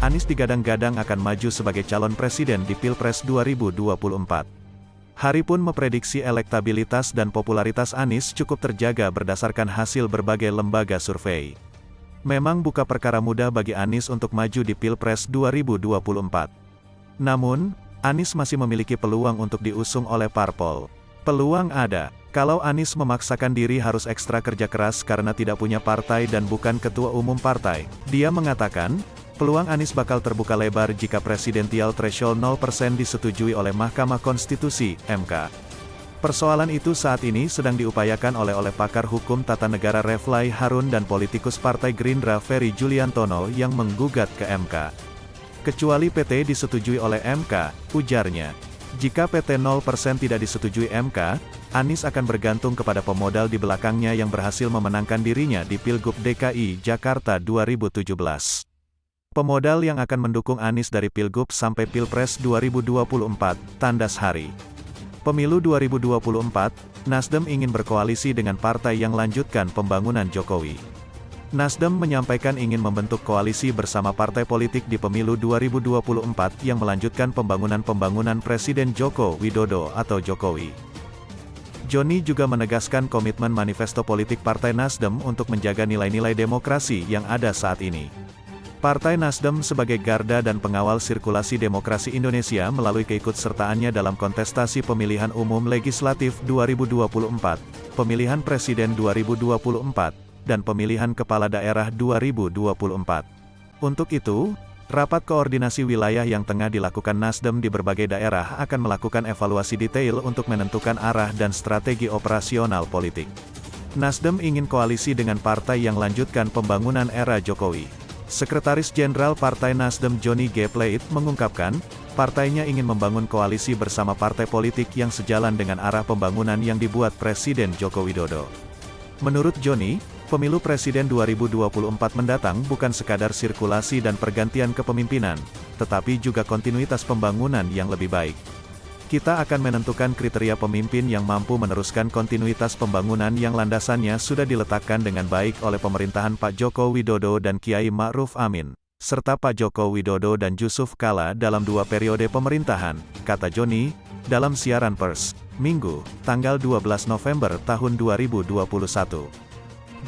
Anies digadang-gadang akan maju sebagai calon presiden di Pilpres 2024. Hari pun memprediksi elektabilitas dan popularitas Anies cukup terjaga berdasarkan hasil berbagai lembaga survei. Memang bukan perkara mudah bagi Anies untuk maju di Pilpres 2024. Namun, Anies masih memiliki peluang untuk diusung oleh parpol. Peluang ada. Kalau Anies memaksakan diri harus ekstra kerja keras karena tidak punya partai dan bukan ketua umum partai. Dia mengatakan, peluang Anies bakal terbuka lebar jika presidensial threshold 0% disetujui oleh Mahkamah Konstitusi, MK. Persoalan itu saat ini sedang diupayakan oleh pakar hukum tata negara Refly Harun dan politikus Partai Gerindra Ferry Juliantono yang menggugat ke MK. Kecuali PT disetujui oleh MK, ujarnya. Jika PT 0% tidak disetujui MK, Anies akan bergantung kepada pemodal di belakangnya yang berhasil memenangkan dirinya di Pilgub DKI Jakarta 2017. Pemodal yang akan mendukung Anies dari Pilgub sampai Pilpres 2024, tandas hari. Pemilu 2024, Nasdem ingin berkoalisi dengan partai yang lanjutkan pembangunan Jokowi. Nasdem menyampaikan ingin membentuk koalisi bersama partai politik di pemilu 2024 yang melanjutkan pembangunan Presiden Joko Widodo atau Jokowi. Joni juga menegaskan komitmen manifesto politik Partai Nasdem untuk menjaga nilai-nilai demokrasi yang ada saat ini. Partai Nasdem sebagai garda dan pengawal sirkulasi demokrasi Indonesia melalui keikutsertaannya dalam kontestasi pemilihan umum legislatif 2024, pemilihan presiden 2024, dan pemilihan kepala daerah 2024. Untuk itu, rapat koordinasi wilayah yang tengah dilakukan Nasdem di berbagai daerah akan melakukan evaluasi detail untuk menentukan arah dan strategi operasional politik. Nasdem ingin koalisi dengan partai yang lanjutkan pembangunan era Jokowi. Sekretaris Jenderal Partai Nasdem Joni G. Plate mengungkapkan, partainya ingin membangun koalisi bersama partai politik yang sejalan dengan arah pembangunan yang dibuat Presiden Joko Widodo. Menurut Joni, pemilu presiden 2024 mendatang bukan sekadar sirkulasi dan pergantian kepemimpinan, tetapi juga kontinuitas pembangunan yang lebih baik. Kita akan menentukan kriteria pemimpin yang mampu meneruskan kontinuitas pembangunan yang landasannya sudah diletakkan dengan baik oleh pemerintahan Pak Joko Widodo dan Kiai Ma'ruf Amin, serta Pak Joko Widodo dan Yusuf Kala dalam 2 periode pemerintahan, kata Joni, dalam siaran pers, Minggu, tanggal 12 November tahun 2021.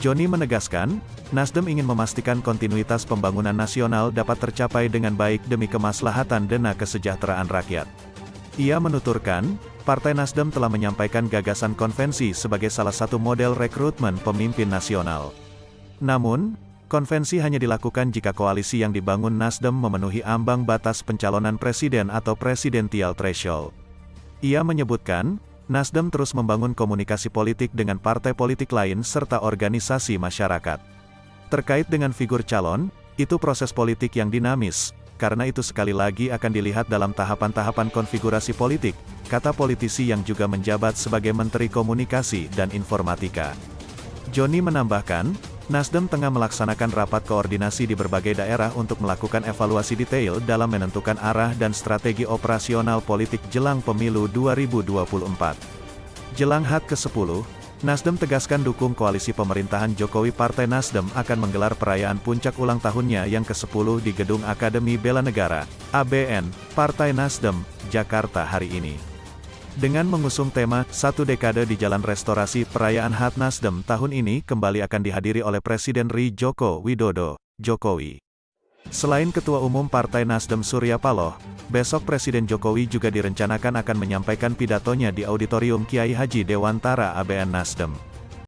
Joni menegaskan, Nasdem ingin memastikan kontinuitas pembangunan nasional dapat tercapai dengan baik demi kemaslahatan dan kesejahteraan rakyat. Ia menuturkan, Partai Nasdem telah menyampaikan gagasan konvensi sebagai salah satu model rekrutmen pemimpin nasional. Namun, konvensi hanya dilakukan jika koalisi yang dibangun Nasdem memenuhi ambang batas pencalonan presiden atau presidensial threshold. Ia menyebutkan, Nasdem terus membangun komunikasi politik dengan partai politik lain serta organisasi masyarakat. Terkait dengan figur calon, itu proses politik yang dinamis, karena itu sekali lagi akan dilihat dalam tahapan-tahapan konfigurasi politik, kata politisi yang juga menjabat sebagai Menteri Komunikasi dan Informatika. Joni menambahkan, Nasdem tengah melaksanakan rapat koordinasi di berbagai daerah untuk melakukan evaluasi detail dalam menentukan arah dan strategi operasional politik jelang pemilu 2024. Jelang HUT ke-10, Nasdem tegaskan dukung koalisi pemerintahan Jokowi. Partai Nasdem akan menggelar perayaan puncak ulang tahunnya yang ke-10 di Gedung Akademi Bela Negara, ABN, Partai Nasdem, Jakarta hari ini. Dengan mengusung tema, 1 dekade di Jalan Restorasi, perayaan HUT Nasdem tahun ini kembali akan dihadiri oleh Presiden RI Joko Widodo, Jokowi. Selain Ketua Umum Partai Nasdem Surya Paloh, besok Presiden Jokowi juga direncanakan akan menyampaikan pidatonya di Auditorium Kiai Haji Dewantara ABN Nasdem.